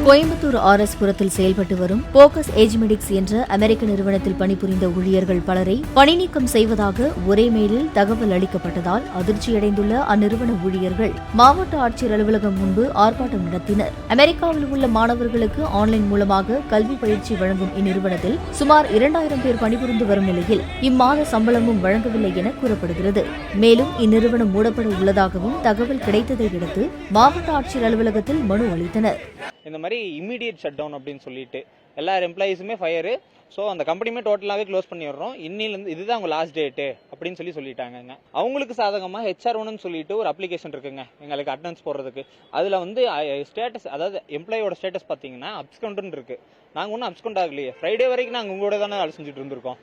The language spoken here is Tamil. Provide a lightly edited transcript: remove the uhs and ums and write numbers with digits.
கோயம்புத்தூர் RS புரத்தில் செயல்பட்டு வரும் போக்கஸ் ஏஜ்மெடிக்ஸ் என்ற அமெரிக்க நிறுவனத்தில் பணிபுரிந்த ஊழியர்கள் பலரை பணிநீக்கம் செய்வதாக ஒரே மெயிலில் தகவல் அளிக்கப்பட்டதால் அதிர்ச்சியடைந்துள்ள அந்நிறுவன ஊழியர்கள் மாவட்ட ஆட்சியர் அலுவலகம் முன்பு ஆர்ப்பாட்டம் நடத்தினர். அமெரிக்காவில் உள்ள மாணவர்களுக்கு ஆன்லைன் மூலமாக கல்வி பயிற்சி வழங்கும் இந்நிறுவனத்தில் சுமார் 2000 பேர் பணிபுரிந்து வரும் நிலையில் இம்மாத சம்பளமும் வழங்கவில்லை என கூறப்படுகிறது. மேலும் இந்நிறுவனம் மூடப்பட உள்ளதாகவும் தகவல் கிடைத்ததை அடுத்து மாவட்ட ஆட்சியர் அலுவலகத்தில் மனு அளித்தனர். இந்த மாதிரி இம்மீடியட் ஷட் டவுன் அப்படின்னு சொல்லிட்டு எல்லா எம்ப்ளாயிஸுமே ஃபயரு. ஸோ அந்த கம்பெனியுமே டோட்டலாகவே க்ளோஸ் பண்ணிடுறோம். இன்னிலேருந்து இதுதான் அவங்க லாஸ்ட் டேட்டு அப்படின்னு சொல்லிட்டாங்க. அவங்களுக்கு சாதகமாக HR1 சொல்லிட்டு ஒரு அப்ளிகேஷன் இருக்குங்க எங்களுக்கு அட்டெண்டன்ஸ் போடுறதுக்கு. அதில் வந்து ஸ்டேட்டஸ், அதாவது எம்ப்ளாயோட ஸ்டேட்டஸ் பார்த்தீங்கன்னா அப்ஸ்கவுண்ட்னு இருக்கு. நாங்கள் ஒன்றும் அப்ஸ்கவுண்ட் ஆகலையே. ஃப்ரைடே வரைக்கும் நாங்கள் உங்களோட தானே வேலை செஞ்சுட்டு இருந்திருக்கோம்.